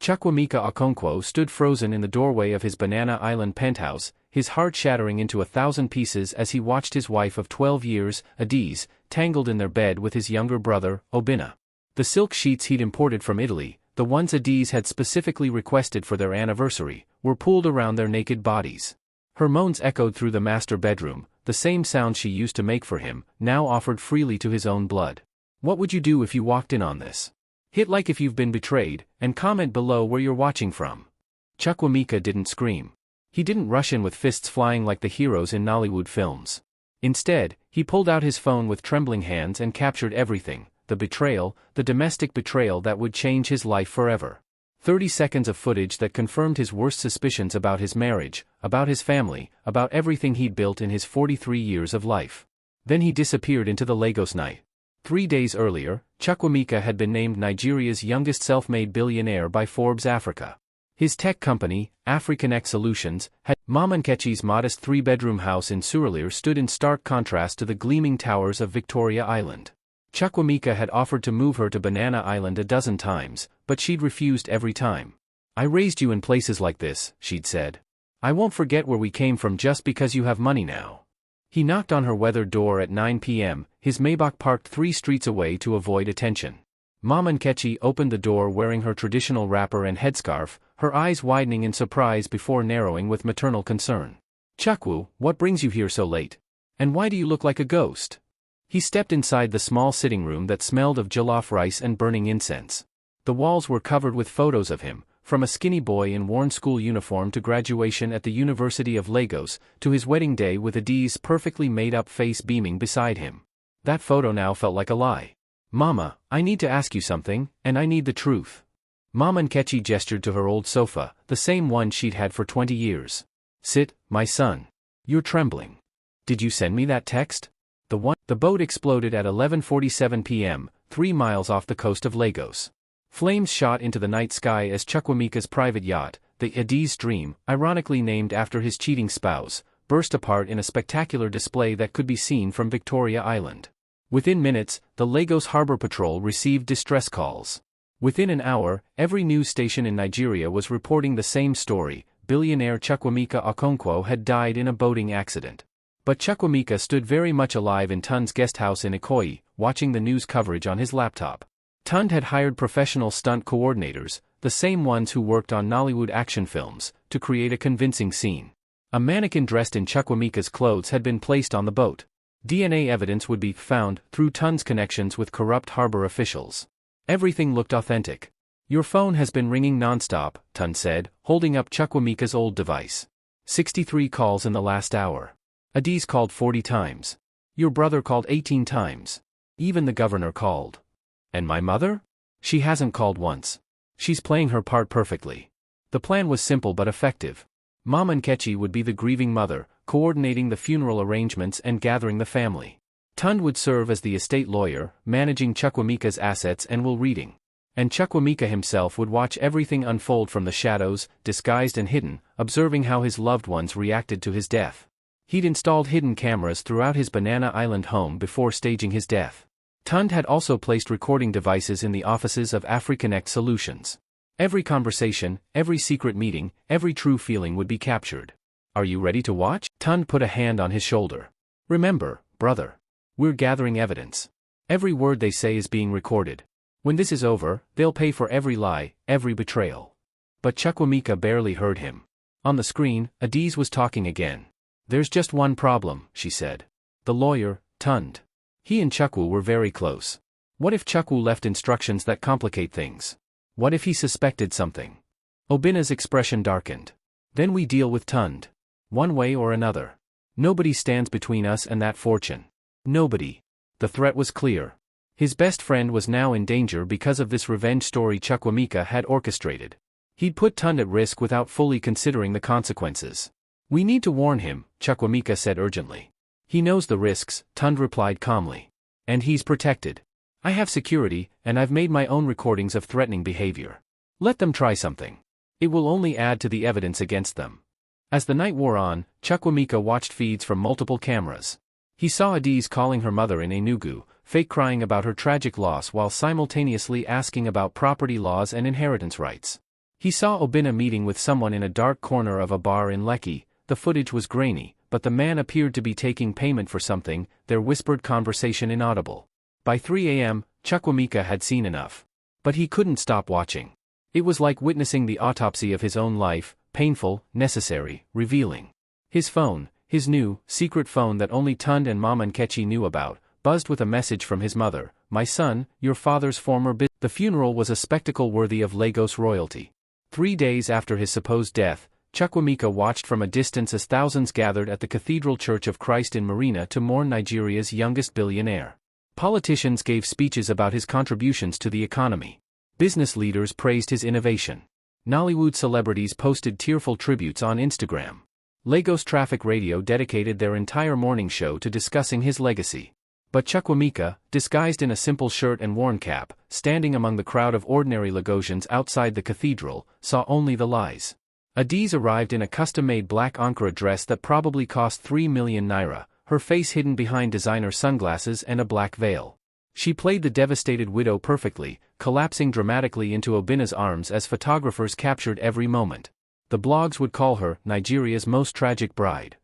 Chukwuemeka Okonkwo stood frozen in the doorway of his Banana Island penthouse, his heart shattering into 1,000 pieces as he watched his wife of 12 years, Adiz, tangled in their bed with his younger brother, Obinna. The silk sheets he'd imported from Italy, the ones Adiz had specifically requested for their anniversary, were pulled around their naked bodies. Her moans echoed through the master bedroom, the same sounds she used to make for him, now offered freely to his own blood. What would you do if you walked in on this? Hit like if you've been betrayed, and comment below where you're watching from. Chukwuemeka didn't scream. He didn't rush in with fists flying like the heroes in Nollywood films. Instead, he pulled out his phone with trembling hands and captured everything, the betrayal, the domestic betrayal that would change his life forever. 30 seconds of footage that confirmed his worst suspicions about his marriage, about his family, about everything he'd built in his 43 years of life. Then he disappeared into the Lagos night. 3 days earlier, Chukwuemeka had been named Nigeria's youngest self-made billionaire by Forbes Africa. His tech company, Africanfolktale Solutions, had Mama Nkechi's modest 3-bedroom house in Surulere stood in stark contrast to the gleaming towers of Victoria Island. Chukwuemeka had offered to move her to Banana Island a dozen times, but she'd refused every time. I raised you in places like this, she'd said. I won't forget where we came from just because you have money now. He knocked on her weathered door at 9 p.m., his Maybach parked 3 streets away to avoid attention. Mama Nkechi opened the door wearing her traditional wrapper and headscarf, her eyes widening in surprise before narrowing with maternal concern. Chukwu, what brings you here so late? And why do you look like a ghost? He stepped inside the small sitting room that smelled of jollof rice and burning incense. The walls were covered with photos of him, from a skinny boy in worn school uniform to graduation at the University of Lagos, to his wedding day with Adiz's perfectly made-up face beaming beside him. That photo now felt like a lie. Mama, I need to ask you something, and I need the truth. Mama Nkechi gestured to her old sofa, the same one she'd had for 20 years. Sit, my son. You're trembling. Did you send me that text? The boat exploded at 11:47 p.m., 3 miles off the coast of Lagos. Flames shot into the night sky as Chukwuemeka's private yacht, the Adiz Dream, ironically named after his cheating spouse, burst apart in a spectacular display that could be seen from Victoria Island. Within minutes, the Lagos Harbor Patrol received distress calls. Within an hour, every news station in Nigeria was reporting the same story: billionaire Chukwuemeka Okonkwo had died in a boating accident. But Chukwuemeka stood very much alive in Tun's guest house in Ikoyi, watching the news coverage on his laptop. Tund had hired professional stunt coordinators, the same ones who worked on Nollywood action films, to create a convincing scene. A mannequin dressed in Chukwuemeka's clothes had been placed on the boat. DNA evidence would be found through Tund's connections with corrupt harbor officials. Everything looked authentic. Your phone has been ringing non-stop, Tund said, holding up Chukwuemeka's old device. 63 calls in the last hour. Adiz called 40 times. Your brother called 18 times. Even the governor called. And my mother? She hasn't called once. She's playing her part perfectly. The plan was simple but effective. Mama Nkechi would be the grieving mother, coordinating the funeral arrangements and gathering the family. Tund would serve as the estate lawyer, managing Chukwuemeka's assets and will reading. And Chukwuemeka himself would watch everything unfold from the shadows, disguised and hidden, observing how his loved ones reacted to his death. He'd installed hidden cameras throughout his Banana Island home before staging his death. Tund had also placed recording devices in the offices of Africanfolktale Solutions. Every conversation, every secret meeting, every true feeling would be captured. Are you ready to watch? Tund put a hand on his shoulder. Remember, brother. We're gathering evidence. Every word they say is being recorded. When this is over, they'll pay for every lie, every betrayal. But Chukwuemeka barely heard him. On the screen, Adiz was talking again. There's just one problem, she said. The lawyer, Tund. He and Chukwu were very close. What if Chukwu left instructions that complicate things? What if he suspected something? Obinna's expression darkened. Then we deal with Tund. One way or another. Nobody stands between us and that fortune. Nobody. The threat was clear. His best friend was now in danger because of this revenge story Chukwuemeka had orchestrated. He'd put Tund at risk without fully considering the consequences. We need to warn him, Chukwuemeka said urgently. He knows the risks, Tund replied calmly. And he's protected. I have security, and I've made my own recordings of threatening behavior. Let them try something. It will only add to the evidence against them. As the night wore on, Chukwuemeka watched feeds from multiple cameras. He saw Adiz calling her mother in Enugu, fake crying about her tragic loss while simultaneously asking about property laws and inheritance rights. He saw Obinna meeting with someone in a dark corner of a bar in Lekki. The footage was grainy, but the man appeared to be taking payment for something, their whispered conversation inaudible. By 3 a.m., Chukwuemeka had seen enough. But he couldn't stop watching. It was like witnessing the autopsy of his own life, painful, necessary, revealing. His phone, his new, secret phone that only Tund and Mama Nkechi knew about, buzzed with a message from his mother, "My son, your father's former business." The funeral was a spectacle worthy of Lagos royalty. 3 days after his supposed death, Chukwuemeka watched from a distance as thousands gathered at the Cathedral Church of Christ in Marina to mourn Nigeria's youngest billionaire. Politicians gave speeches about his contributions to the economy. Business leaders praised his innovation. Nollywood celebrities posted tearful tributes on Instagram. Lagos Traffic Radio dedicated their entire morning show to discussing his legacy. But Chukwuemeka, disguised in a simple shirt and worn cap, standing among the crowd of ordinary Lagosians outside the cathedral, saw only the lies. Adiz arrived in a custom-made black Ankara dress that probably cost 3 million naira, her face hidden behind designer sunglasses and a black veil. She played the devastated widow perfectly, collapsing dramatically into Obinna's arms as photographers captured every moment. The blogs would call her Nigeria's most tragic bride.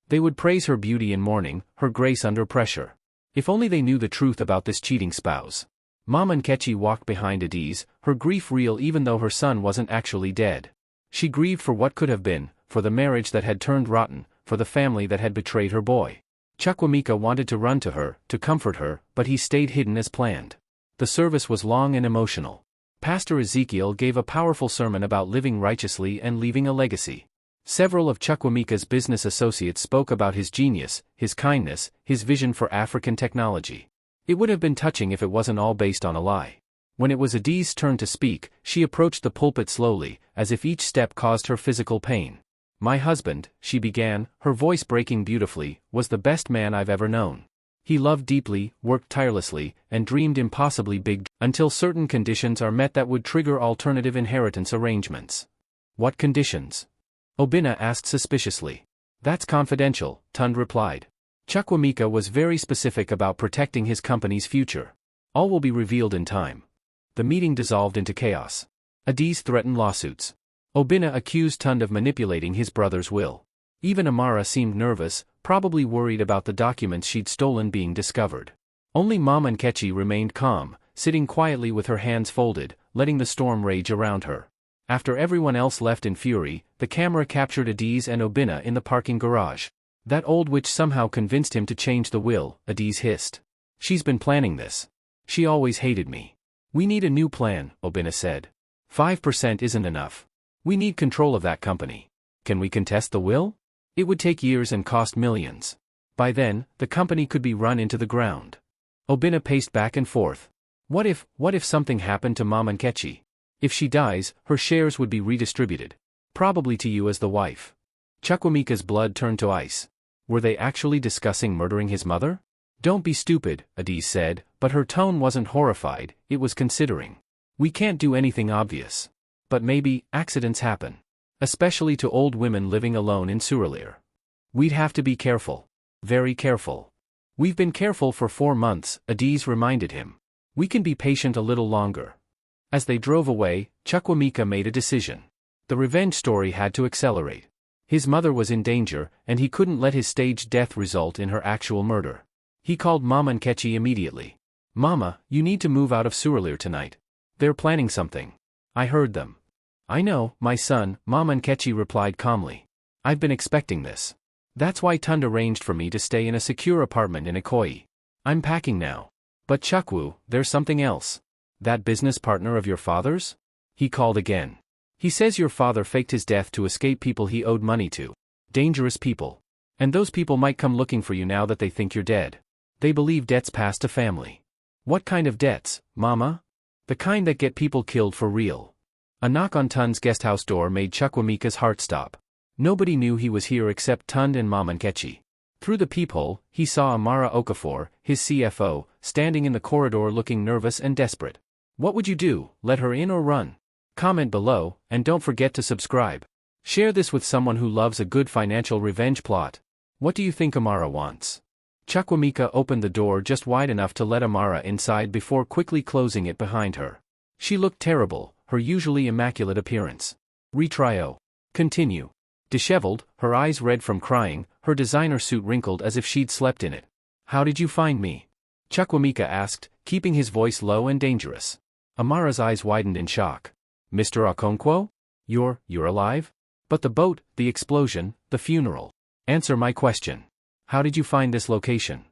They would praise her beauty in mourning, her grace under pressure. If only they knew the truth about this cheating spouse. Mama Nkechi walked behind Adiz, her grief real even though her son wasn't actually dead. She grieved for what could have been, for the marriage that had turned rotten, for the family that had betrayed her boy. Chukwuemeka wanted to run to her, to comfort her, but he stayed hidden as planned. The service was long and emotional. Pastor Ezekiel gave a powerful sermon about living righteously and leaving a legacy. Several of Chukwuemeka's business associates spoke about his genius, his kindness, his vision for African technology. It would have been touching if it wasn't all based on a lie. When it was Adiz's turn to speak, she approached the pulpit slowly, as if each step caused her physical pain. "My husband," she began, her voice breaking beautifully, "was the best man I've ever known. He loved deeply, worked tirelessly, and dreamed impossibly big until certain conditions are met that would trigger alternative inheritance arrangements." "What conditions?" Obinna asked suspiciously. "That's confidential," Tund replied. Chukwuemeka was very specific about protecting his company's future. "All will be revealed in time." The meeting dissolved into chaos. Adiz threatened lawsuits. Obinna accused Tund of manipulating his brother's will. Even Amara seemed nervous, probably worried about the documents she'd stolen being discovered. Only Mama Nkechi remained calm, sitting quietly with her hands folded, letting the storm rage around her. After everyone else left in fury, the camera captured Adiz and Obinna in the parking garage. "That old witch somehow convinced him to change the will," Adiz hissed. "She's been planning this. She always hated me." "We need a new plan," Obinna said. 5% isn't enough. We need control of that company. Can we contest the will? It would take years and cost millions. By then, the company could be run into the ground." Obinna paced back and forth. What if something happened to Mama Nkechi? If she dies, her shares would be redistributed. Probably to you as the wife." Chukwuemeka's blood turned to ice. Were they actually discussing murdering his mother? "Don't be stupid," Adiz said, but her tone wasn't horrified, it was considering. "We can't do anything obvious. But maybe, accidents happen. Especially to old women living alone in Surulere. We'd have to be careful. Very careful." "We've been careful for 4 months," Adiz reminded him. "We can be patient a little longer." As they drove away, Chukwuemeka made a decision. The revenge story had to accelerate. His mother was in danger, and he couldn't let his staged death result in her actual murder. He called Mama Nkechi immediately. "Mama, you need to move out of Surulere tonight. They're planning something. I heard them." "I know, my son," Mama Nkechi replied calmly. "I've been expecting this. That's why Tund arranged for me to stay in a secure apartment in Ikoyi. I'm packing now." "But Chukwu, there's something else. That business partner of your father's?" He called again. "He says your father faked his death to escape people he owed money to. Dangerous people. And those people might come looking for you now that they think you're dead. They believe debts pass to family." "What kind of debts, Mama?" "The kind that get people killed for real." A knock on Tund's guesthouse door made Chukwuemeka's heart stop. Nobody knew he was here except Tund and Mama Nkechi. Through the peephole, he saw Amara Okafor, his CFO, standing in the corridor looking nervous and desperate. What would you do, let her in or run? Comment below, and don't forget to subscribe. Share this with someone who loves a good financial revenge plot. What do you think Amara wants? Chukwuemeka opened the door just wide enough to let Amara inside before quickly closing it behind her. She looked terrible, her usually immaculate appearance. Retrial. Continue. Disheveled, her eyes red from crying, her designer suit wrinkled as if she'd slept in it. How did you find me? Chukwuemeka asked, keeping his voice low and dangerous. Amara's eyes widened in shock. Mr. Okonkwo? You're alive? But the boat, the explosion, the funeral. Answer my question. How did you find this location?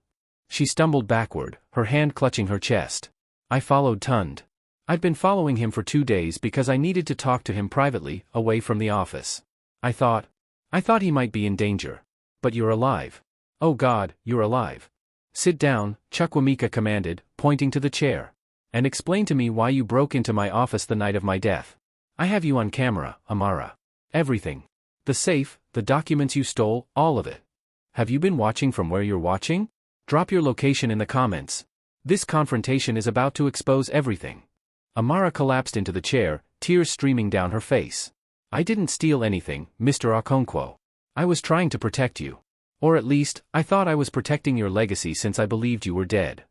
She stumbled backward, her hand clutching her chest. I followed Tund. I'd been following him for 2 days because I needed to talk to him privately, away from the office. I thought he might be in danger. But you're alive. Oh God, you're alive. Sit down, Chukwuemeka commanded, pointing to the chair. And explain to me why you broke into my office the night of my death. I have you on camera, Amara. Everything. The safe, the documents you stole, all of it. Have you been watching from where you're watching? Drop your location in the comments. This confrontation is about to expose everything. Amara collapsed into the chair, tears streaming down her face. I didn't steal anything, Mr. Okonkwo. I was trying to protect you. Or at least, I thought I was protecting your legacy since I believed you were dead.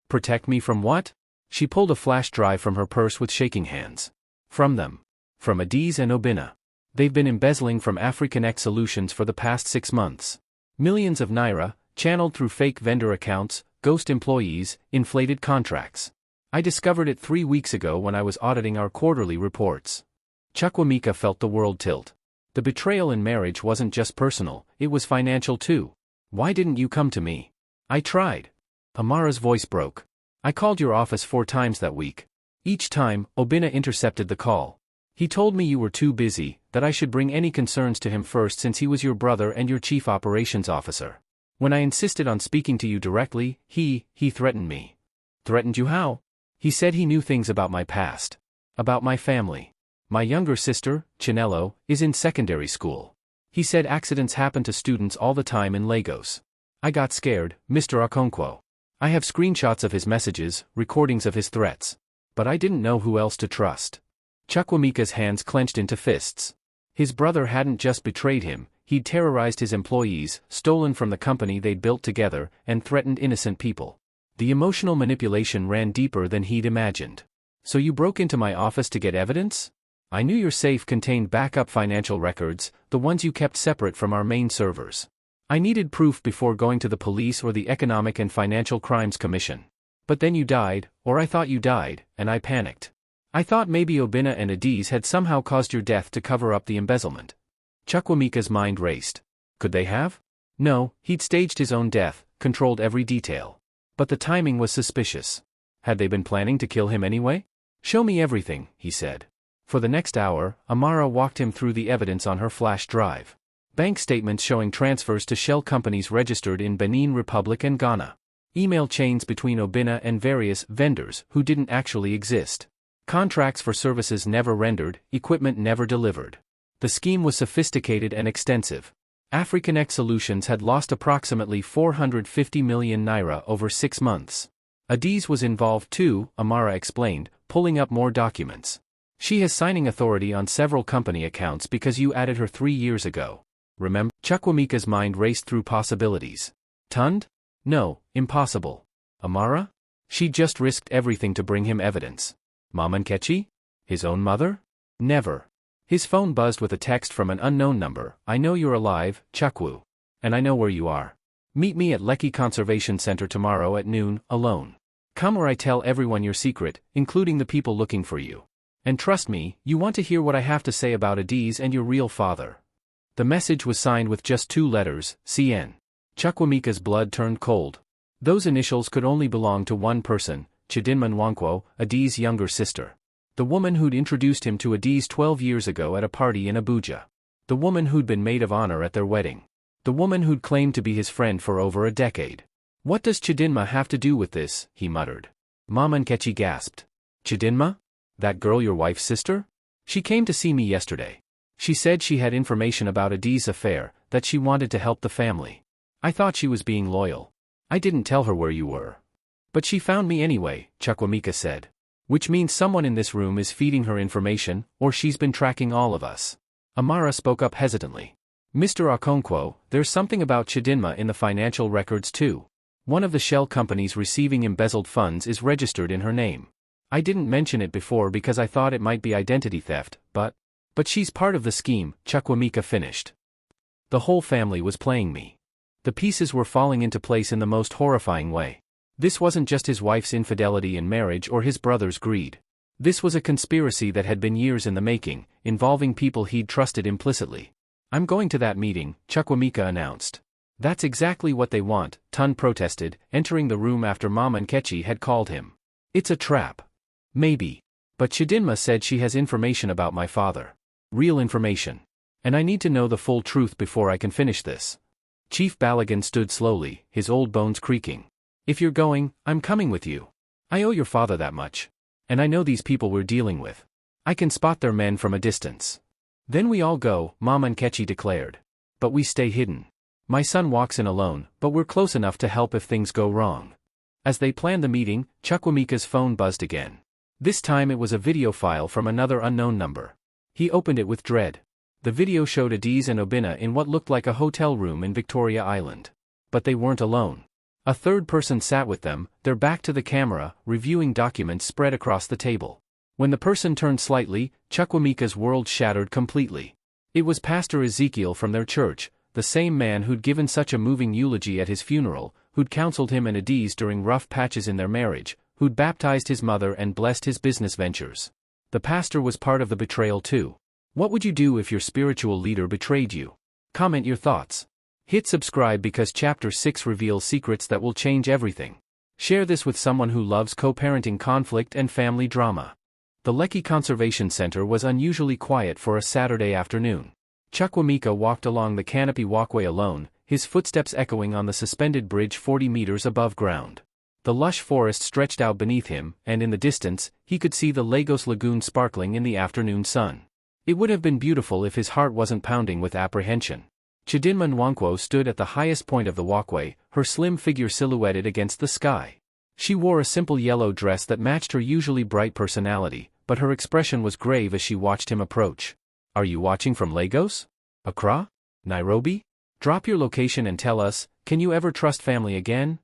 Protect me from what? She pulled a flash drive from her purse with shaking hands. From them. From Adiz and Obinna. They've been embezzling from African Solutions for the past 6 months. Millions of naira, channeled through fake vendor accounts, ghost employees, inflated contracts. I discovered it 3 weeks ago when I was auditing our quarterly reports. Chukwuemeka felt the world tilt. The betrayal in marriage wasn't just personal, it was financial too. Why didn't you come to me? I tried. Amara's voice broke. I called your office 4 times that week. Each time, Obinna intercepted the call. He told me you were too busy, that I should bring any concerns to him first since he was your brother and your chief operations officer. When I insisted on speaking to you directly, he threatened me. Threatened you how? He said he knew things about my past. About my family. My younger sister, Chinelo, is in secondary school. He said accidents happen to students all the time in Lagos. I got scared, Mr. Okonkwo. I have screenshots of his messages, recordings of his threats. But I didn't know who else to trust. Chukwuemeka's hands clenched into fists. His brother hadn't just betrayed him, he'd terrorized his employees, stolen from the company they'd built together, and threatened innocent people. The emotional manipulation ran deeper than he'd imagined. So you broke into my office to get evidence? I knew your safe contained backup financial records, the ones you kept separate from our main servers. I needed proof before going to the police or the Economic and Financial Crimes Commission. But then you died, or I thought you died, and I panicked. I thought maybe Obinna and Adiz had somehow caused your death to cover up the embezzlement. Chukwuemeka's mind raced. Could they have? No, he'd staged his own death, controlled every detail. But the timing was suspicious. Had they been planning to kill him anyway? Show me everything, he said. For the next hour, Amara walked him through the evidence on her flash drive. Bank statements showing transfers to shell companies registered in Benin Republic and Ghana. Email chains between Obinna and various vendors who didn't actually exist. Contracts for services never rendered, equipment never delivered. The scheme was sophisticated and extensive. African Solutions had lost approximately 450 million naira over 6 months. Adiz was involved too, Amara explained, pulling up more documents. She has signing authority on several company accounts because you added her 3 years ago. Remember? Chukwuemeka's mind raced through possibilities. Tund? No, impossible. Amara? She just risked everything to bring him evidence. Mama Nkechi? His own mother? Never. His phone buzzed with a text from an unknown number. I know you're alive, Chukwu. And I know where you are. Meet me at Lekki Conservation Center tomorrow at noon, alone. Come or I tell everyone your secret, including the people looking for you. And trust me, you want to hear what I have to say about Adiz and your real father. The message was signed with just 2 letters, CN. Chukwuemeka's blood turned cold. Those initials could only belong to one person, Chidinma Nwankwo, Adiz's younger sister. The woman who'd introduced him to Adiz 12 years ago at a party in Abuja. The woman who'd been maid of honor at their wedding. The woman who'd claimed to be his friend for over a decade. What does Chidinma have to do with this? He muttered. Mama Nkechi gasped. Chidinma? That girl your wife's sister? She came to see me yesterday. She said she had information about Adiz's affair, that she wanted to help the family. I thought she was being loyal. I didn't tell her where you were. But she found me anyway, Chukwuemeka said. Which means someone in this room is feeding her information, or she's been tracking all of us. Amara spoke up hesitantly. Mr. Okonkwo, there's something about Chidinma in the financial records too. One of the shell companies receiving embezzled funds is registered in her name. I didn't mention it before because I thought it might be identity theft, but she's part of the scheme, Chukwuemeka finished. The whole family was playing me. The pieces were falling into place in the most horrifying way. This wasn't just his wife's infidelity in marriage or his brother's greed. This was a conspiracy that had been years in the making, involving people he'd trusted implicitly. I'm going to that meeting, Chukwuemeka announced. That's exactly what they want, Tun protested, entering the room after Mama Nkechi had called him. It's a trap. Maybe. But Chidinma said she has information about my father. Real information. And I need to know the full truth before I can finish this. Chief Balagan stood slowly, his old bones creaking. If you're going, I'm coming with you. I owe your father that much. And I know these people we're dealing with. I can spot their men from a distance. Then we all go, Mama Nkechi declared. But we stay hidden. My son walks in alone, but we're close enough to help if things go wrong. As they planned the meeting, Chukwuemeka's phone buzzed again. This time it was a video file from another unknown number. He opened it with dread. The video showed Adiz and Obinna in what looked like a hotel room in Victoria Island. But they weren't alone. A third person sat with them, their back to the camera, reviewing documents spread across the table. When the person turned slightly, Chukwuemeka's world shattered completely. It was Pastor Ezekiel from their church, the same man who'd given such a moving eulogy at his funeral, who'd counseled him and Adiz during rough patches in their marriage, who'd baptized his mother and blessed his business ventures. The pastor was part of the betrayal too. What would you do if your spiritual leader betrayed you? Comment your thoughts. Hit subscribe because Chapter 6 reveals secrets that will change everything. Share this with someone who loves co-parenting conflict and family drama. The Lekki Conservation Center was unusually quiet for a Saturday afternoon. Chukwuemeka walked along the canopy walkway alone, his footsteps echoing on the suspended bridge 40 meters above ground. The lush forest stretched out beneath him, and in the distance, he could see the Lagos Lagoon sparkling in the afternoon sun. It would have been beautiful if his heart wasn't pounding with apprehension. Chidinma Nwankwo stood at the highest point of the walkway, her slim figure silhouetted against the sky. She wore a simple yellow dress that matched her usually bright personality, but her expression was grave as she watched him approach. Are you watching from Lagos? Accra? Nairobi? Drop your location and tell us, can you ever trust family again?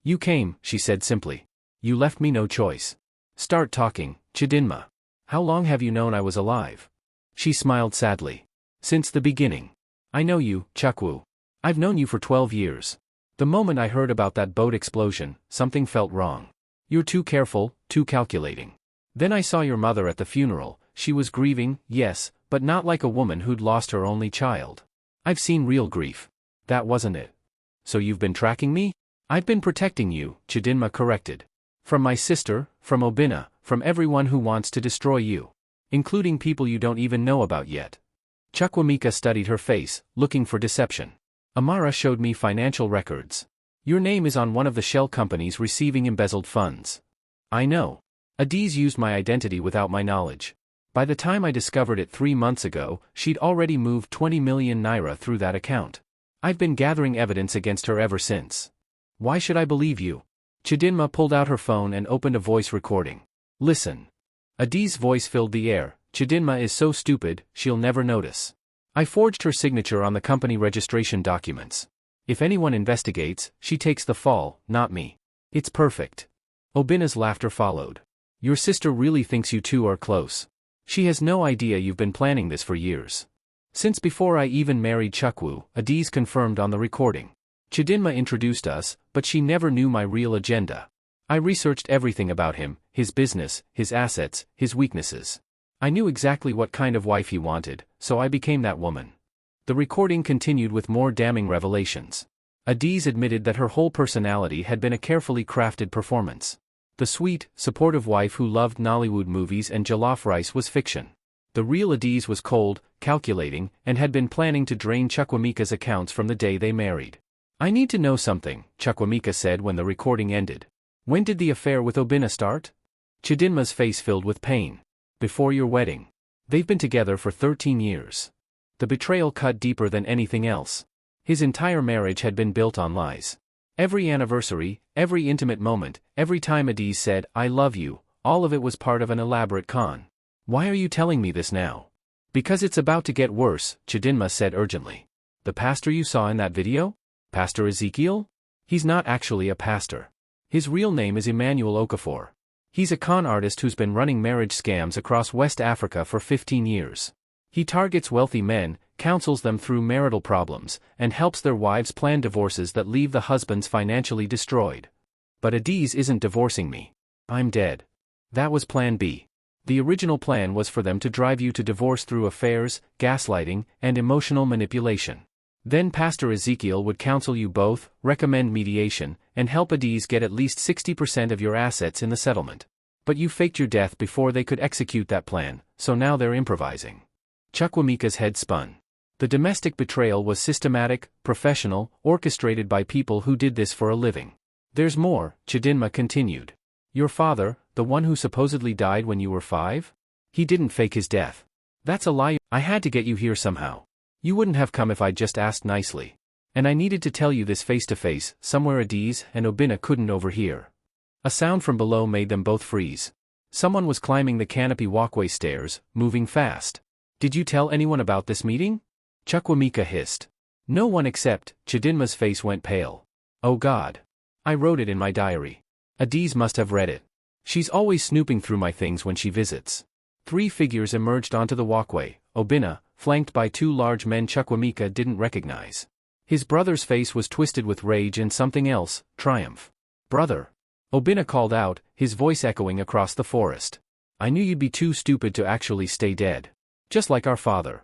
You came, she said simply. You left me no choice. Start talking, Chidinma. How long have you known I was alive? She smiled sadly. Since the beginning. I know you, Chukwu. I've known you for 12 years. The moment I heard about that boat explosion, something felt wrong. You're too careful, too calculating. Then I saw your mother at the funeral. She was grieving, yes, but not like a woman who'd lost her only child. I've seen real grief. That wasn't it. So you've been tracking me? I've been protecting you, Chidinma corrected. From my sister, from Obinna, from everyone who wants to destroy you. Including people you don't even know about yet. Chukwuemeka studied her face, looking for deception. Amara showed me financial records. Your name is on one of the shell companies receiving embezzled funds. I know. Adiz used my identity without my knowledge. By the time I discovered it 3 months ago, she'd already moved 20 million naira through that account. I've been gathering evidence against her ever since. Why should I believe you? Chidinma pulled out her phone and opened a voice recording. Listen. Adiz's voice filled the air. Chidinma is so stupid, she'll never notice. I forged her signature on the company registration documents. If anyone investigates, she takes the fall, not me. It's perfect. Obinna's laughter followed. Your sister really thinks you two are close. She has no idea you've been planning this for years. Since before I even married Chukwu, Adiz confirmed on the recording. Chidinma introduced us, but she never knew my real agenda. I researched everything about him, his business, his assets, his weaknesses. I knew exactly what kind of wife he wanted, so I became that woman. The recording continued with more damning revelations. Adiz admitted that her whole personality had been a carefully crafted performance. The sweet, supportive wife who loved Nollywood movies and jollof rice was fiction. The real Adiz was cold, calculating, and had been planning to drain Chukwuemeka's accounts from the day they married. I need to know something, Chukwuemeka said when the recording ended. When did the affair with Obinna start? Chidinma's face filled with pain. Before your wedding. They've been together for 13 years. The betrayal cut deeper than anything else. His entire marriage had been built on lies. Every anniversary, every intimate moment, every time Adiz said, I love you, all of it was part of an elaborate con. Why are you telling me this now? Because it's about to get worse, Chidinma said urgently. The pastor you saw in that video? Pastor Ezekiel? He's not actually a pastor. His real name is Emmanuel Okafor. He's a con artist who's been running marriage scams across West Africa for 15 years. He targets wealthy men, counsels them through marital problems, and helps their wives plan divorces that leave the husbands financially destroyed. But Adiz isn't divorcing me. I'm dead. That was Plan B. The original plan was for them to drive you to divorce through affairs, gaslighting, and emotional manipulation. Then Pastor Ezekiel would counsel you both, recommend mediation, and help Adiz get at least 60% of your assets in the settlement. But you faked your death before they could execute that plan, so now they're improvising. Chukwuemeka's head spun. The domestic betrayal was systematic, professional, orchestrated by people who did this for a living. There's more, Chidinma continued. Your father, the one who supposedly died when you were 5? He didn't fake his death. That's a lie. I had to get you here somehow. You wouldn't have come if I'd just asked nicely. And I needed to tell you this face to face, somewhere Adiz and Obinna couldn't overhear. A sound from below made them both freeze. Someone was climbing the canopy walkway stairs, moving fast. Did you tell anyone about this meeting? Chukwuemeka hissed. No one except. Chidinma's face went pale. Oh God. I wrote it in my diary. Adiz must have read it. She's always snooping through my things when she visits. 3 figures emerged onto the walkway, Obinna, flanked by 2 large men Chukwuemeka didn't recognize. His brother's face was twisted with rage and something else, triumph. Brother. Obinna called out, his voice echoing across the forest. I knew you'd be too stupid to actually stay dead. Just like our father.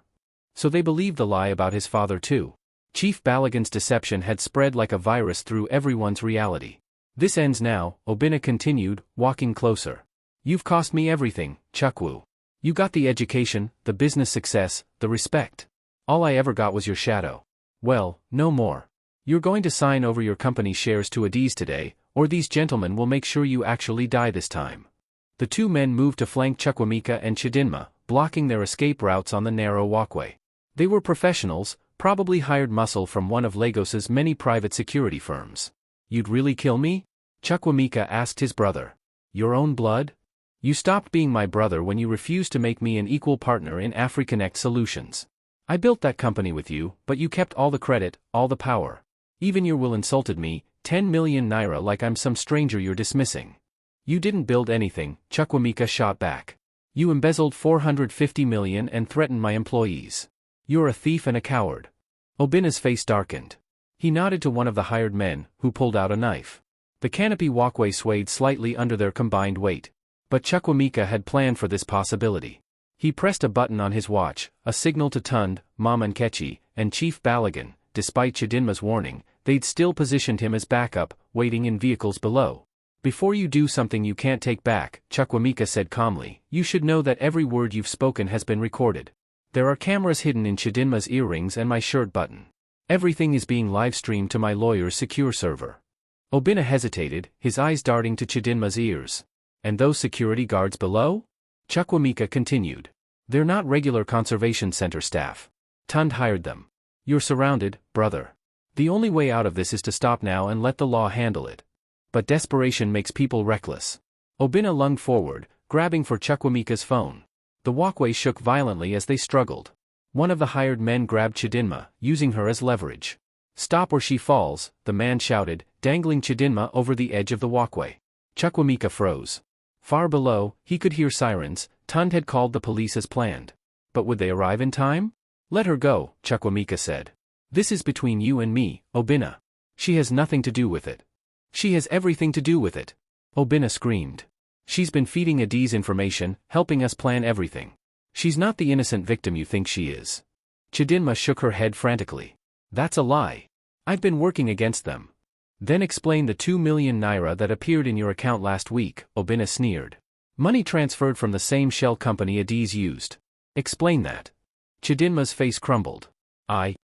So they believed the lie about his father too. Chief Balagan's deception had spread like a virus through everyone's reality. This ends now, Obinna continued, walking closer. You've cost me everything, Chukwu. You got the education, the business success, the respect. All I ever got was your shadow. Well, no more. You're going to sign over your company shares to Adiz today, or these gentlemen will make sure you actually die this time. The 2 men moved to flank Chukwuemeka and Chidinma, blocking their escape routes on the narrow walkway. They were professionals, probably hired muscle from one of Lagos's many private security firms. You'd really kill me? Chukwuemeka asked his brother. Your own blood? You stopped being my brother when you refused to make me an equal partner in AfriConnect Solutions. I built that company with you, but you kept all the credit, all the power. Even your will insulted me, 10 million naira like I'm some stranger you're dismissing. You didn't build anything, Chukwuemeka shot back. You embezzled 450 million and threatened my employees. You're a thief and a coward. Obinna's face darkened. He nodded to one of the hired men, who pulled out a knife. The canopy walkway swayed slightly under their combined weight. But Chukwuemeka had planned for this possibility. He pressed a button on his watch, a signal to Tund, Mamankechi, and Chief Balagan. Despite Chidinma's warning, they'd still positioned him as backup, waiting in vehicles below. Before you do something you can't take back, Chukwuemeka said calmly, you should know that every word you've spoken has been recorded. There are cameras hidden in Chidinma's earrings and my shirt button. Everything is being live-streamed to my lawyer's secure server. Obinna hesitated, his eyes darting to Chidinma's ears. And those security guards below? Chukwuemeka continued. They're not regular conservation center staff. Tund hired them. You're surrounded, brother. The only way out of this is to stop now and let the law handle it. But desperation makes people reckless. Obinna lunged forward, grabbing for Chukwuemeka's phone. The walkway shook violently as they struggled. One of the hired men grabbed Chidinma, using her as leverage. Stop or she falls, the man shouted, dangling Chidinma over the edge of the walkway. Chukwuemeka froze. Far below, he could hear sirens. Tund had called the police as planned. But would they arrive in time? Let her go, Chukwuemeka said. This is between you and me, Obinna. She has nothing to do with it. She has everything to do with it. Obinna screamed. She's been feeding Adiz information, helping us plan everything. She's not the innocent victim you think she is. Chidinma shook her head frantically. That's a lie. I've been working against them. Then explain the 2 million naira that appeared in your account last week, Obinna sneered. Money transferred from the same shell company Adiz used. Explain that. Chidinma's face crumbled. I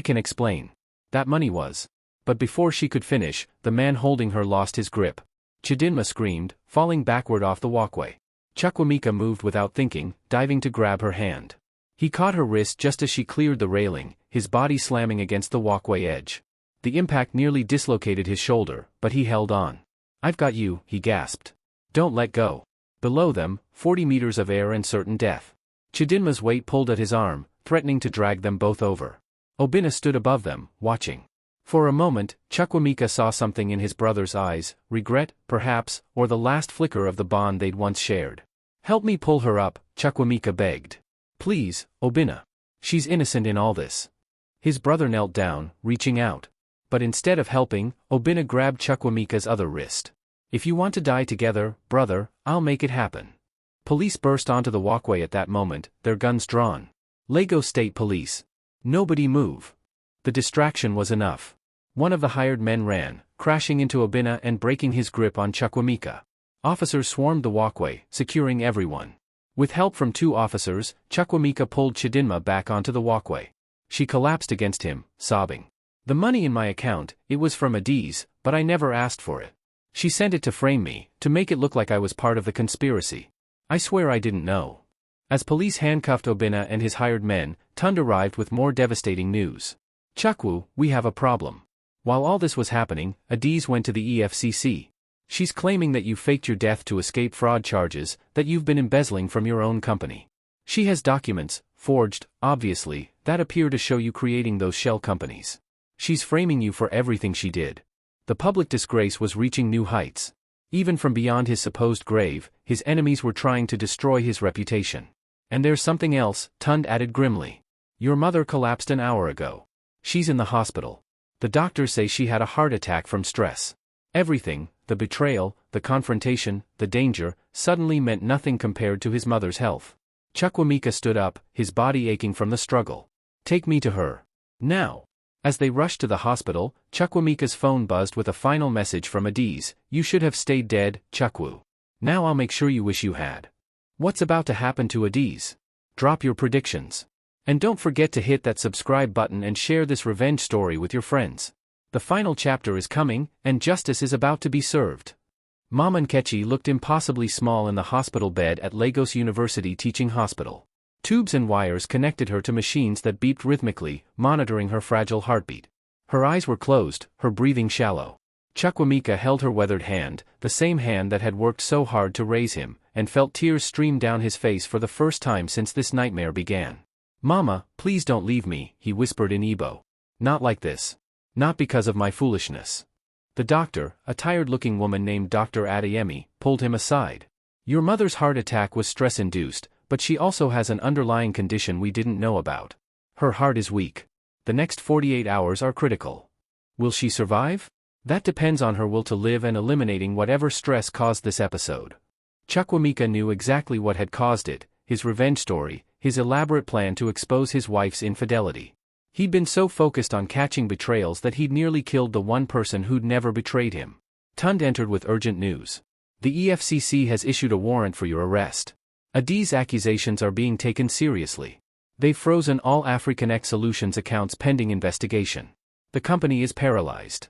can explain. That money was. But before she could finish, the man holding her lost his grip. Chidinma screamed, falling backward off the walkway. Chukwuemeka moved without thinking, diving to grab her hand. He caught her wrist just as she cleared the railing, his body slamming against the walkway edge. The impact nearly dislocated his shoulder, but he held on. I've got you, he gasped. Don't let go. Below them, 40 meters of air and certain death. Chidinma's weight pulled at his arm, threatening to drag them both over. Obinna stood above them, watching. For a moment, Chukwuemeka saw something in his brother's eyes, regret, perhaps, or the last flicker of the bond they'd once shared. "Help me pull her up," Chukwuemeka begged. "Please, Obinna. She's innocent in all this." His brother knelt down, reaching out. But instead of helping, Obinna grabbed Chukwuemeka's other wrist. "If you want to die together, brother, I'll make it happen." Police burst onto the walkway at that moment, their guns drawn. Lagos State Police. Nobody move. The distraction was enough. One of the hired men ran, crashing into Obinna and breaking his grip on Chukwuemeka. Officers swarmed the walkway, securing everyone. With help from 2 officers, Chukwuemeka pulled Chidinma back onto the walkway. She collapsed against him, sobbing. "The money in my account, it was from Adiz, but I never asked for it. She sent it to frame me, to make it look like I was part of the conspiracy. I swear I didn't know." As police handcuffed Obinna and his hired men, Tund arrived with more devastating news. "Chukwu, we have a problem." While all this was happening, Adiz went to the EFCC. "She's claiming that you faked your death to escape fraud charges, that you've been embezzling from your own company. She has documents, forged, obviously, that appear to show you creating those shell companies. She's framing you for everything she did." The public disgrace was reaching new heights. Even from beyond his supposed grave, his enemies were trying to destroy his reputation. "And there's something else," Tund added grimly. "Your mother collapsed an hour ago. She's in the hospital. The doctors say she had a heart attack from stress." Everything, the betrayal, the confrontation, the danger, suddenly meant nothing compared to his mother's health. Chukwuemeka stood up, his body aching from the struggle. "Take me to her. Now." As they rushed to the hospital, Chukwuemeka's phone buzzed with a final message from Adiz. "You should have stayed dead, Chukwu. Now I'll make sure you wish you had." What's about to happen to Adiz? Drop your predictions. And don't forget to hit that subscribe button and share this revenge story with your friends. The final chapter is coming, and justice is about to be served. Mama Nkechi looked impossibly small in the hospital bed at Lagos University Teaching Hospital. Tubes and wires connected her to machines that beeped rhythmically, monitoring her fragile heartbeat. Her eyes were closed, her breathing shallow. Chukwuemeka held her weathered hand, the same hand that had worked so hard to raise him, and felt tears stream down his face for the first time since this nightmare began. "Mama, please don't leave me," he whispered in Igbo. "Not like this. Not because of my foolishness." The doctor, a tired-looking woman named Dr. Adeyemi, pulled him aside. "Your mother's heart attack was stress-induced, but she also has an underlying condition we didn't know about. Her heart is weak. The next 48 hours are critical. Will she survive? That depends on her will to live and eliminating whatever stress caused this episode." Chukwuemeka knew exactly what had caused it, his revenge story, his elaborate plan to expose his wife's infidelity. He'd been so focused on catching betrayals that he'd nearly killed the one person who'd never betrayed him. Tund entered with urgent news. "The EFCC has issued a warrant for your arrest. Adiz's accusations are being taken seriously. They've frozen all AfricanX Solutions accounts pending investigation. The company is paralyzed.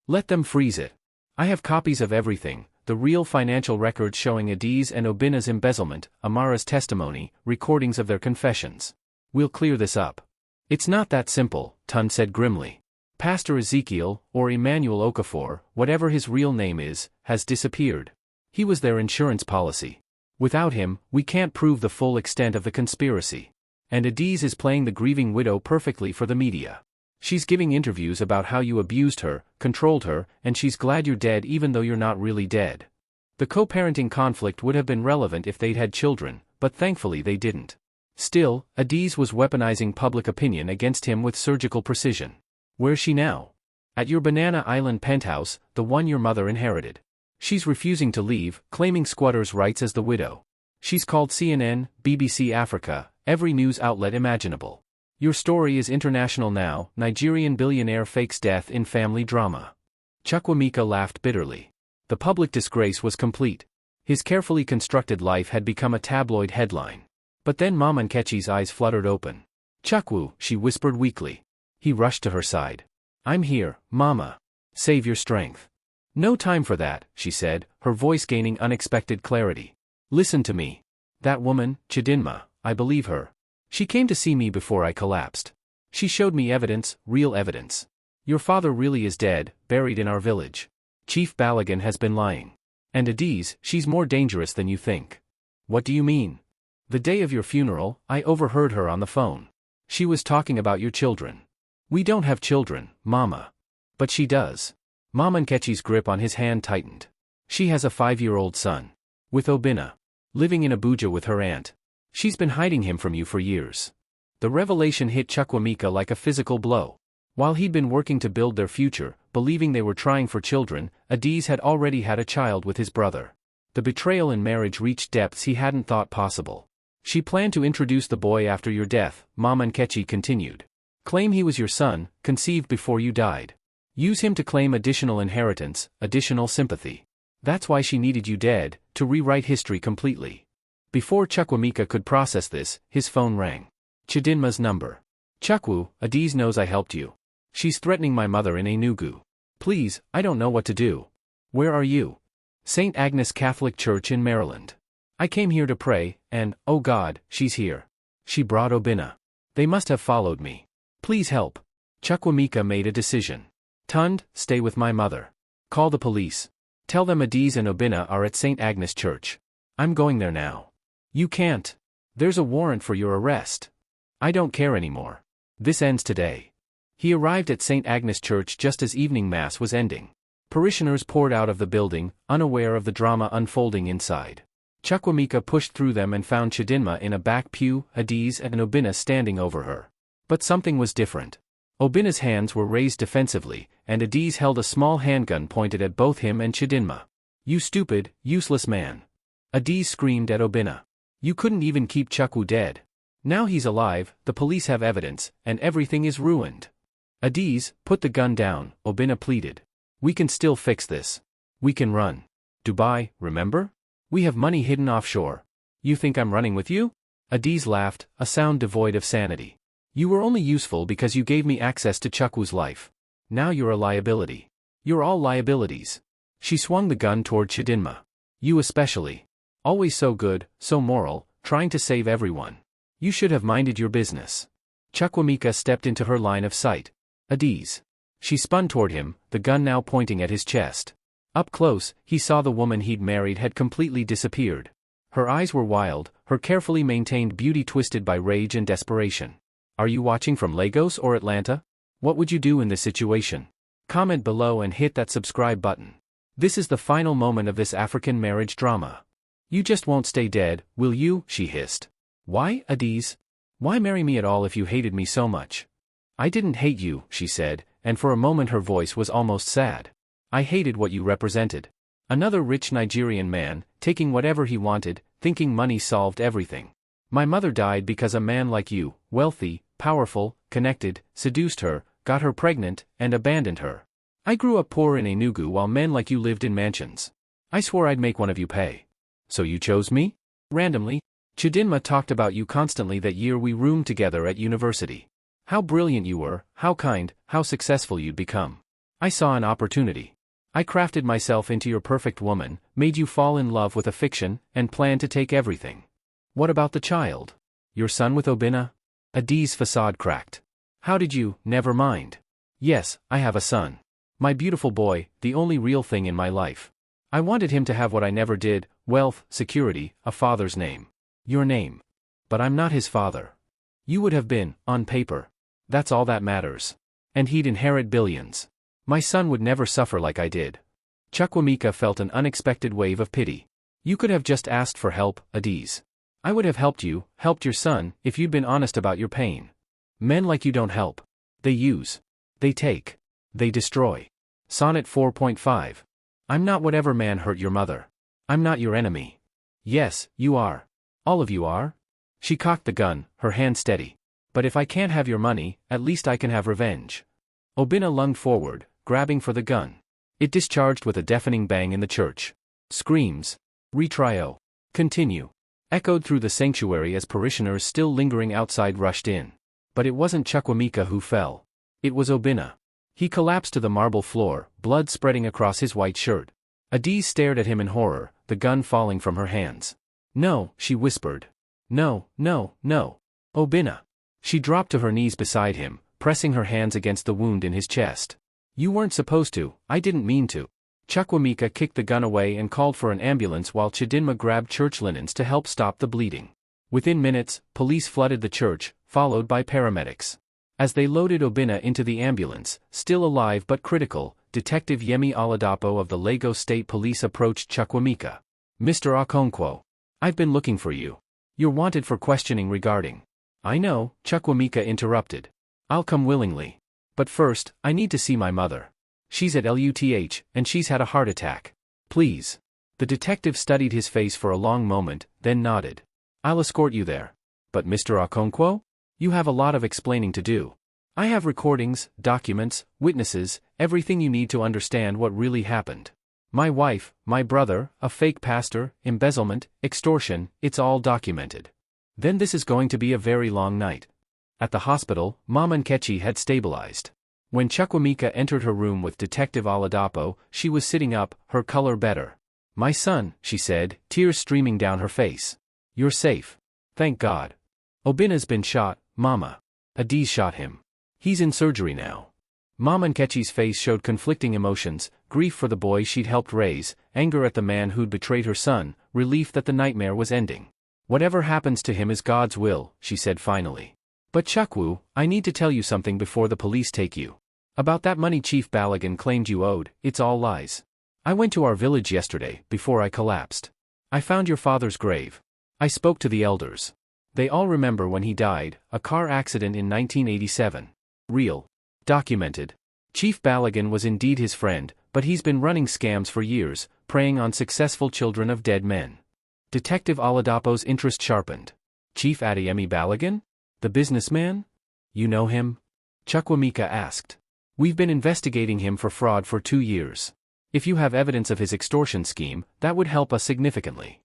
Let them freeze it. I have copies of everything, the real financial records showing Adiz and Obinna's embezzlement, Amara's testimony, recordings of their confessions. We'll clear this up." "It's not that simple," Tund said grimly. "Pastor Ezekiel, or Emmanuel Okafor, whatever his real name is, has disappeared. He was their insurance policy. Without him, we can't prove the full extent of the conspiracy. And Adiz is playing the grieving widow perfectly for the media. She's giving interviews about how you abused her, controlled her, and she's glad you're dead even though you're not really dead. The co-parenting conflict would have been relevant if they'd had children, but thankfully they didn't. Still, Adiz was weaponizing public opinion against him with surgical precision. Where's she now? At your Banana Island penthouse, the one your mother inherited. She's refusing to leave, claiming squatters' rights as the widow. She's called CNN, BBC Africa, every news outlet imaginable. Your story is international now. Nigerian billionaire fakes death in family drama." Chukwuemeka laughed bitterly. The public disgrace was complete. His carefully constructed life had become a tabloid headline. But then Mama Nkechi's eyes fluttered open. "Chukwu," she whispered weakly. He rushed to her side. "I'm here, Mama. Save your strength." "No time for that," she said, her voice gaining unexpected clarity. "Listen to me. That woman, Chidinma, I believe her. She came to see me before I collapsed. She showed me evidence, real evidence. Your father really is dead, buried in our village. Chief Balogun has been lying. And Adiz, she's more dangerous than you think." "What do you mean?" "The day of your funeral, I overheard her on the phone. She was talking about your children." "We don't have children, Mama." But she does. Mama Nkechi's grip on his hand tightened. She has a 5-year-old son. With Obinna. Living in Abuja with her aunt. She's been hiding him from you for years. The revelation hit Chukwuemeka like a physical blow. While he'd been working to build their future, believing they were trying for children, Adiz had already had a child with his brother. The betrayal in marriage reached depths he hadn't thought possible. She planned to introduce the boy after your death, Mama Nkechi continued. Claim he was your son, conceived before you died. Use him to claim additional inheritance, additional sympathy. That's why she needed you dead, to rewrite history completely. Before Chukwuemeka could process this, his phone rang. Chidinma's number. Chukwu, Adiz knows I helped you. She's threatening my mother in Enugu. Please, I don't know what to do. Where are you? St. Agnes Catholic Church in Maryland. I came here to pray, and, oh God, she's here. She brought Obinna. They must have followed me. Please help. Chukwuemeka made a decision. Tund, stay with my mother. Call the police. Tell them Adiz and Obinna are at St. Agnes Church. I'm going there now. You can't. There's a warrant for your arrest. I don't care anymore. This ends today. He arrived at St. Agnes Church just as evening mass was ending. Parishioners poured out of the building, unaware of the drama unfolding inside. Chukwuemeka pushed through them and found Chidinma in a back pew, Adiz and Obinna standing over her. But something was different. Obinna's hands were raised defensively, and Adiz held a small handgun pointed at both him and Chidinma. You stupid, useless man. Adiz screamed at Obinna. You couldn't even keep Chukwu dead. Now he's alive, the police have evidence, and everything is ruined. Adiz, put the gun down, Obinna pleaded. We can still fix this. We can run. Dubai, remember? We have money hidden offshore. You think I'm running with you? Adiz laughed, a sound devoid of sanity. You were only useful because you gave me access to Chukwu's life. Now you're a liability. You're all liabilities. She swung the gun toward Chidinma. You especially. Always so good, so moral, trying to save everyone. You should have minded your business. Chukwuemeka stepped into her line of sight. Adiz. She spun toward him, the gun now pointing at his chest. Up close, he saw the woman he'd married had completely disappeared. Her eyes were wild, her carefully maintained beauty twisted by rage and desperation. Are you watching from Lagos or Atlanta? What would you do in this situation? Comment below and hit that subscribe button. This is the final moment of this African marriage drama. You just won't stay dead, will you? She hissed. Why, Adiz? Why marry me at all if you hated me so much? I didn't hate you, she said, and for a moment her voice was almost sad. I hated what you represented. Another rich Nigerian man, taking whatever he wanted, thinking money solved everything. My mother died because a man like you, wealthy, powerful, connected, seduced her, got her pregnant, and abandoned her. I grew up poor in Enugu while men like you lived in mansions. I swore I'd make one of you pay. So you chose me? Randomly? Chidinma talked about you constantly that year we roomed together at university. How brilliant you were, how kind, how successful you'd become. I saw an opportunity. I crafted myself into your perfect woman, made you fall in love with a fiction, and planned to take everything. What about the child? Your son with Obinna? Adiz's facade cracked. How did you? Never mind. Yes, I have a son. My beautiful boy, the only real thing in my life. I wanted him to have what I never did, wealth, security, a father's name. Your name. But I'm not his father. You would have been, on paper. That's all that matters. And he'd inherit billions. My son would never suffer like I did. Chukwuemeka felt an unexpected wave of pity. You could have just asked for help, Adiz. I would have helped you, helped your son, if you'd been honest about your pain. Men like you don't help. They use. They take. They destroy. Sonnet 4.5. I'm not whatever man hurt your mother. I'm not your enemy. Yes, you are. All of you are. She cocked the gun, her hand steady. But if I can't have your money, at least I can have revenge. Obinna lunged forward, grabbing for the gun. It discharged with a deafening bang in the church. Screams. Retrial. Continue. Echoed through the sanctuary as parishioners still lingering outside rushed in. But it wasn't Chukwuemeka who fell. It was Obinna. He collapsed to the marble floor, blood spreading across his white shirt. Adiz stared at him in horror, the gun falling from her hands. No, she whispered. No, no, no. Obinna. She dropped to her knees beside him, pressing her hands against the wound in his chest. You weren't supposed to, I didn't mean to. Chukwuemeka kicked the gun away and called for an ambulance while Chidinma grabbed church linens to help stop the bleeding. Within minutes, police flooded the church, followed by paramedics. As they loaded Obinna into the ambulance, still alive but critical, Detective Yemi Oladapo of the Lagos State Police approached Chukwuemeka. "Mr. Okonkwo. I've been looking for you. You're wanted for questioning regarding—" "I know," Chukwuemeka interrupted. "I'll come willingly. But first, I need to see my mother. She's at LUTH, and she's had a heart attack. Please." The detective studied his face for a long moment, then nodded. "I'll escort you there. But Mr. Okonkwo? You have a lot of explaining to do. I have recordings, documents, witnesses, everything you need to understand what really happened. My wife, my brother, a fake pastor, embezzlement, extortion, it's all documented. Then this is going to be a very long night." At the hospital, Mama Nkechi had stabilized. When Chukwuemeka entered her room with Detective Oladapo, she was sitting up, her color better. "My son," she said, tears streaming down her face. "You're safe. Thank God. Obinna's been shot, Mama. Adiz shot him. He's in surgery now." Mama Nkechi's face showed conflicting emotions, grief for the boy she'd helped raise, anger at the man who'd betrayed her son, relief that the nightmare was ending. "Whatever happens to him is God's will," she said finally. "But Chukwu, I need to tell you something before the police take you. About that money Chief Balogun claimed you owed, it's all lies. I went to our village yesterday, before I collapsed. I found your father's grave. I spoke to the elders. They all remember when he died, a car accident in 1987. Real. Documented. Chief Balogun was indeed his friend, but he's been running scams for years, preying on successful children of dead men." Detective Oladapo's interest sharpened. "Chief Adeyemi Balogun? The businessman? You know him?" Chukwuemeka asked. "We've been investigating him for fraud for 2 years. If you have evidence of his extortion scheme, that would help us significantly."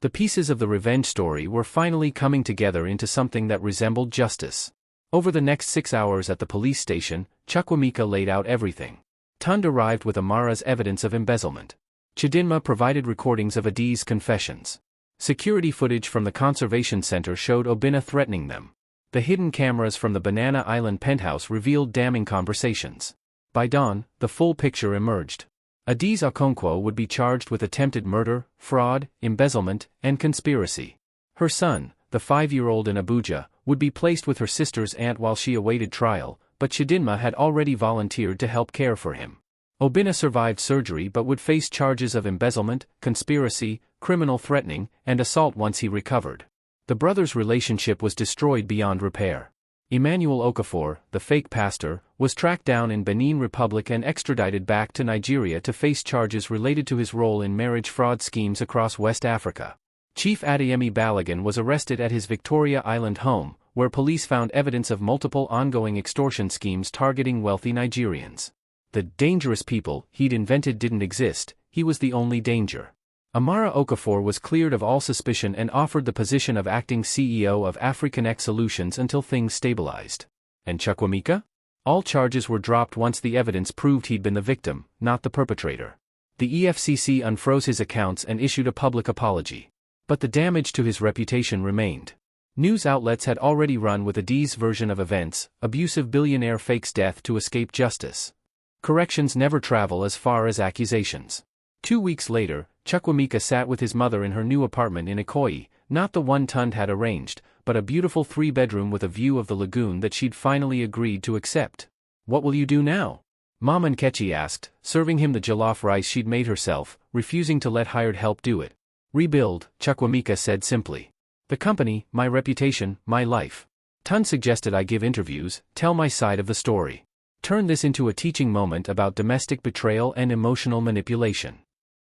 The pieces of the revenge story were finally coming together into something that resembled justice. Over the next 6 hours at the police station, Chukwuemeka laid out everything. Tund arrived with Amara's evidence of embezzlement. Chidinma provided recordings of Adiz's confessions. Security footage from the conservation center showed Obinna threatening them. The hidden cameras from the Banana Island penthouse revealed damning conversations. By dawn, the full picture emerged. Adiz Okonkwo would be charged with attempted murder, fraud, embezzlement, and conspiracy. Her son, the 5-year-old in Abuja, would be placed with her sister's aunt while she awaited trial, but Chidinma had already volunteered to help care for him. Obinna survived surgery but would face charges of embezzlement, conspiracy, criminal threatening, and assault once he recovered. The brothers' relationship was destroyed beyond repair. Emmanuel Okafor, the fake pastor, was tracked down in Benin Republic and extradited back to Nigeria to face charges related to his role in marriage fraud schemes across West Africa. Chief Adeyemi Balogun was arrested at his Victoria Island home, where police found evidence of multiple ongoing extortion schemes targeting wealthy Nigerians. The dangerous people he'd invented didn't exist, he was the only danger. Amara Okafor was cleared of all suspicion and offered the position of acting CEO of AfricanX Solutions until things stabilized. And Chukwuemeka? All charges were dropped once the evidence proved he'd been the victim, not the perpetrator. The EFCC unfroze his accounts and issued a public apology. But the damage to his reputation remained. News outlets had already run with Adiz's version of events: abusive billionaire fakes death to escape justice. Corrections never travel as far as accusations. 2 weeks later, Chukwuemeka sat with his mother in her new apartment in Ikoyi, not the one Tund had arranged, but a beautiful 3-bedroom with a view of the lagoon that she'd finally agreed to accept. "What will you do now?" Mama Nkechi asked, serving him the jollof rice she'd made herself, refusing to let hired help do it. "Rebuild," Chukwuemeka said simply. "The company, my reputation, my life. Tund suggested I give interviews, tell my side of the story. Turn this into a teaching moment about domestic betrayal and emotional manipulation."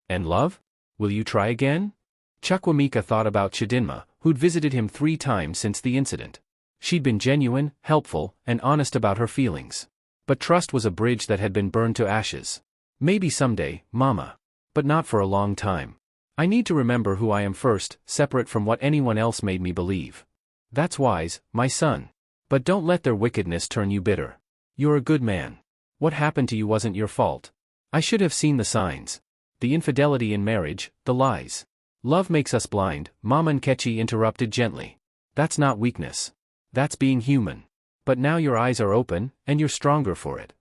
"And love? Will you try again?" Chukwuemeka thought about Chidinma, who'd visited him 3 times since the incident. She'd been genuine, helpful, and honest about her feelings. But trust was a bridge that had been burned to ashes. "Maybe someday, Mama. But not for a long time. I need to remember who I am first, separate from what anyone else made me believe." "That's wise, my son. But don't let their wickedness turn you bitter. You're a good man. What happened to you wasn't your fault. I should have seen the signs. The infidelity in marriage, the lies. Love makes us blind," Mama Nkechi interrupted gently. "That's not weakness. That's being human. But now your eyes are open, and you're stronger for it."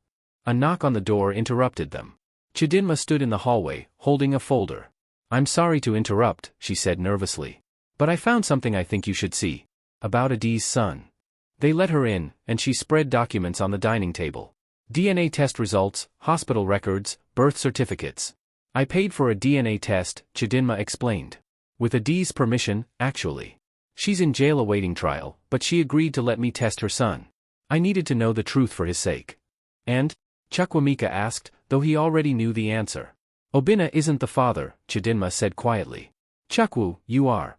A knock on the door interrupted them. Chidinma stood in the hallway, holding a folder. "I'm sorry to interrupt," she said nervously. "But I found something I think you should see. About Adiz's son." They let her in, and she spread documents on the dining table. DNA test results, hospital records, birth certificates. I paid for a DNA test, Chidinma explained. With Adi's permission, actually. She's in jail awaiting trial, but she agreed to let me test her son. I needed to know the truth for his sake. And? Chukwuemeka asked, though he already knew the answer. Obinna isn't the father, Chidinma said quietly. Chukwu, you are.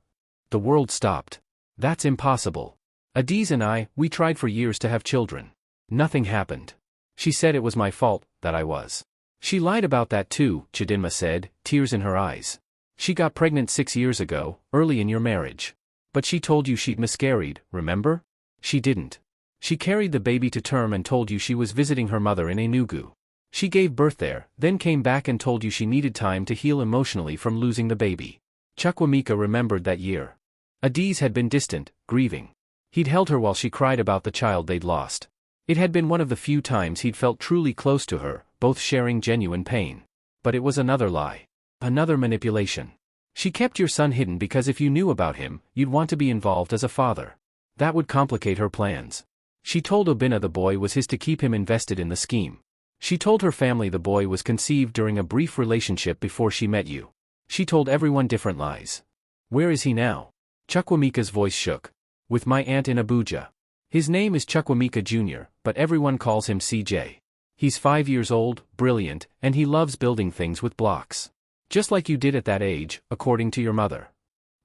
The world stopped. That's impossible. Adiz and I, we tried for years to have children. Nothing happened. She said it was my fault, that I was. She lied about that too, Chidinma said, tears in her eyes. She got pregnant 6 years ago, early in your marriage. But she told you she'd miscarried, remember? She didn't. She carried the baby to term and told you she was visiting her mother in Enugu. She gave birth there, then came back and told you she needed time to heal emotionally from losing the baby. Chukwuemeka remembered that year. Adiz had been distant, grieving. He'd held her while she cried about the child they'd lost. It had been one of the few times he'd felt truly close to her, both sharing genuine pain. But it was another lie. Another manipulation. She kept your son hidden because if you knew about him, you'd want to be involved as a father. That would complicate her plans. She told Obinna the boy was his to keep him invested in the scheme. She told her family the boy was conceived during a brief relationship before she met you. She told everyone different lies. Where is he now? Chukwuemeka's voice shook. With my aunt in Abuja. His name is Chukwuemeka Jr., but everyone calls him CJ. He's 5 years old, brilliant, and he loves building things with blocks. Just like you did at that age, according to your mother.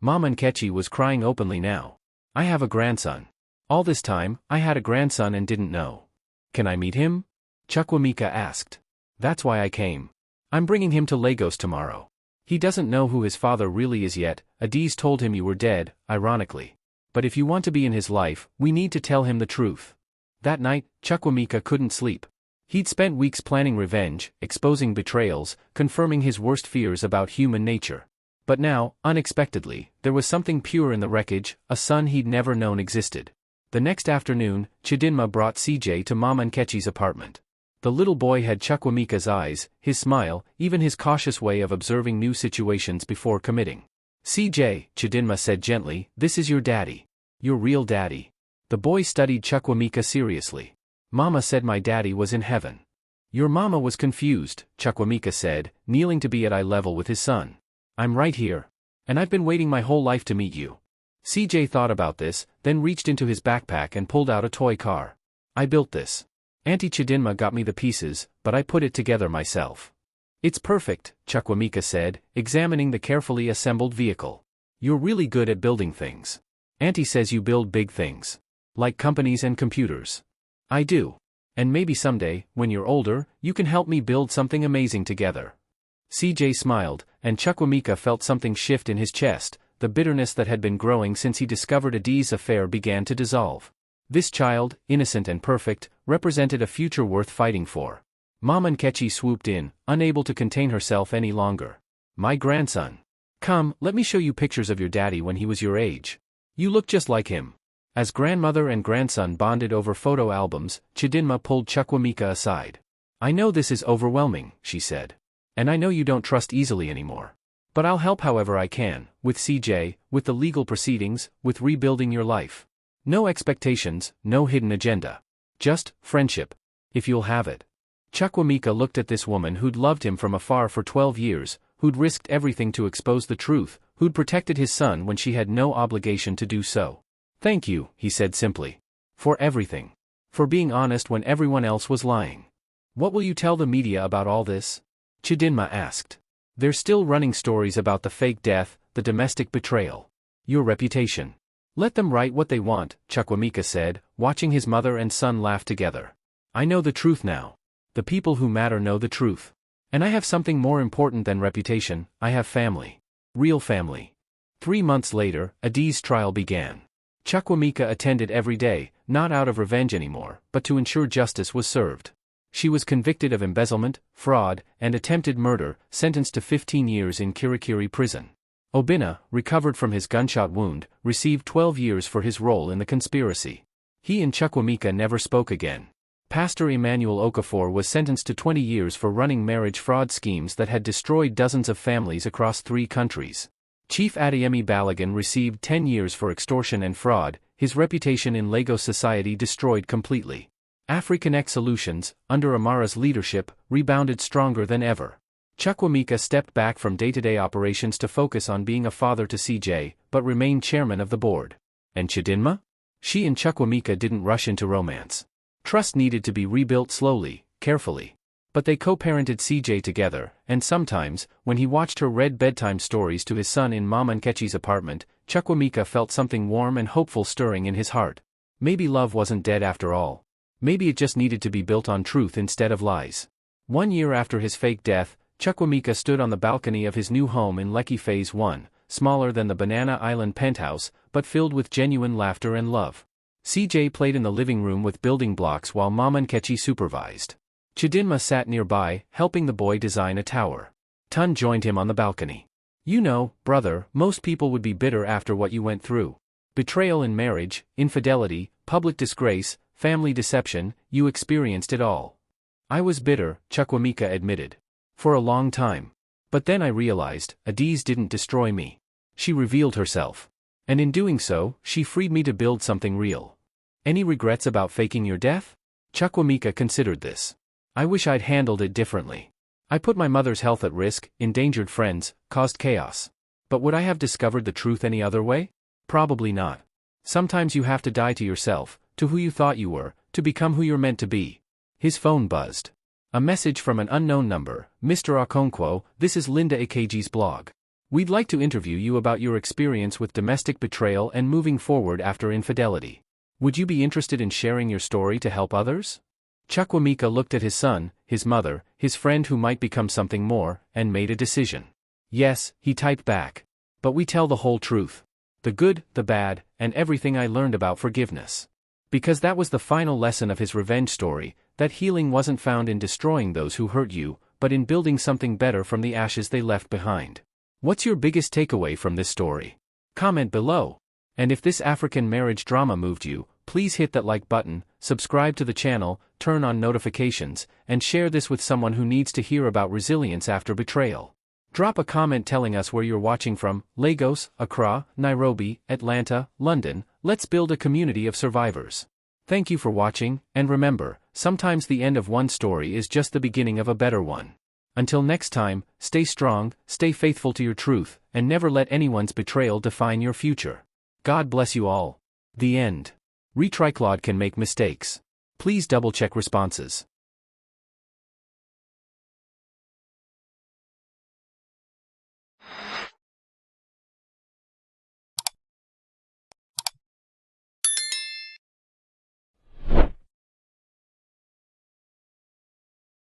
Mama Nkechi was crying openly now. I have a grandson. All this time, I had a grandson and didn't know. Can I meet him? Chukwuemeka asked. That's why I came. I'm bringing him to Lagos tomorrow. He doesn't know who his father really is yet. Adiz told him you were dead, ironically. But if you want to be in his life, we need to tell him the truth. That night, Chukwuemeka couldn't sleep. He'd spent weeks planning revenge, exposing betrayals, confirming his worst fears about human nature. But now, unexpectedly, there was something pure in the wreckage, a son he'd never known existed. The next afternoon, Chidinma brought CJ to Mama Nkechi's apartment. The little boy had Chukwuemeka's eyes, his smile, even his cautious way of observing new situations before committing. CJ, Chidinma said gently, this is your daddy. Your real daddy. The boy studied Chukwuemeka seriously. Mama said my daddy was in heaven. Your mama was confused, Chukwuemeka said, kneeling to be at eye level with his son. I'm right here. And I've been waiting my whole life to meet you. CJ thought about this, then reached into his backpack and pulled out a toy car. I built this. Auntie Chidinma got me the pieces, but I put it together myself. It's perfect, Chukwuemeka said, examining the carefully assembled vehicle. You're really good at building things. Auntie says you build big things. Like companies and computers. I do. And maybe someday, when you're older, you can help me build something amazing together. CJ smiled, and Chukwuemeka felt something shift in his chest. The bitterness that had been growing since he discovered Adiz's affair began to dissolve. This child, innocent and perfect, represented a future worth fighting for. Mama Nkechi swooped in, unable to contain herself any longer. My grandson. Come, let me show you pictures of your daddy when he was your age. You look just like him. As grandmother and grandson bonded over photo albums, Chidinma pulled Chukwuemeka aside. I know this is overwhelming, she said. And I know you don't trust easily anymore. But I'll help however I can, with CJ, with the legal proceedings, with rebuilding your life. No expectations, no hidden agenda. Just friendship. If you'll have it. Chukwuemeka looked at this woman who'd loved him from afar for 12 years, who'd risked everything to expose the truth, who'd protected his son when she had no obligation to do so. Thank you, he said simply. For everything. For being honest when everyone else was lying. What will you tell the media about all this? Chidinma asked. They're still running stories about the fake death, the domestic betrayal. Your reputation. Let them write what they want, Chukwuemeka said, watching his mother and son laugh together. I know the truth now. The people who matter know the truth. And I have something more important than reputation, I have family. Real family. 3 months later, Adiz's trial began. Chukwuemeka attended every day, not out of revenge anymore, but to ensure justice was served. She was convicted of embezzlement, fraud, and attempted murder, sentenced to 15 years in Kirikiri prison. Obinna, recovered from his gunshot wound, received 12 years for his role in the conspiracy. He and Chukwuemeka never spoke again. Pastor Emmanuel Okafor was sentenced to 20 years for running marriage fraud schemes that had destroyed dozens of families across 3 countries. Chief Adeyemi Balogun received 10 years for extortion and fraud. his reputation in Lagos society destroyed completely. Africonnect Solutions, under Amara's leadership, rebounded stronger than ever. Chukwuemeka stepped back from day-to-day operations to focus on being a father to CJ, but remained chairman of the board. And Chidinma? She and Chukwuemeka didn't rush into romance. Trust needed to be rebuilt slowly, carefully. But they co-parented CJ together, and sometimes, when he watched her read bedtime stories to his son in Mama Nkechi's apartment, Chukwuemeka felt something warm and hopeful stirring in his heart. Maybe love wasn't dead after all. Maybe it just needed to be built on truth instead of lies. 1 year after his fake death, Chukwuemeka stood on the balcony of his new home in Lekki Phase 1, smaller than the Banana Island penthouse, but filled with genuine laughter and love. CJ played in the living room with building blocks while Mama Nkechi supervised. Chidinma sat nearby, helping the boy design a tower. Tun joined him on the balcony. You know, brother, most people would be bitter after what you went through. Betrayal in marriage, infidelity, public disgrace, family deception, you experienced it all. I was bitter, Chukwuemeka admitted. For a long time. But then I realized, Adiz didn't destroy me. She revealed herself. And in doing so, she freed me to build something real. Any regrets about faking your death? Chukwuemeka considered this. I wish I'd handled it differently. I put my mother's health at risk, endangered friends, caused chaos. But would I have discovered the truth any other way? Probably not. Sometimes you have to die to yourself, to who you thought you were, to become who you're meant to be. His phone buzzed. A message from an unknown number. Mr. Okonkwo, this is Linda Akeji's blog. We'd like to interview you about your experience with domestic betrayal and moving forward after infidelity. Would you be interested in sharing your story to help others? Chukwuemeka looked at his son, his mother, his friend who might become something more, and made a decision. Yes, he typed back. But we tell the whole truth. The good, the bad, and everything I learned about forgiveness. Because that was the final lesson of his revenge story, that healing wasn't found in destroying those who hurt you, but in building something better from the ashes they left behind. What's your biggest takeaway from this story? Comment below. And if this African marriage drama moved you, please hit that like button, subscribe to the channel, turn on notifications, and share this with someone who needs to hear about resilience after betrayal. Drop a comment telling us where you're watching from: Lagos, Accra, Nairobi, Atlanta, London. Let's build a community of survivors. Thank you for watching, and remember, sometimes the end of one story is just the beginning of a better one. Until next time, stay strong, stay faithful to your truth, and never let anyone's betrayal define your future. God bless you all. The end. Retriclod can make mistakes. Please double-check responses.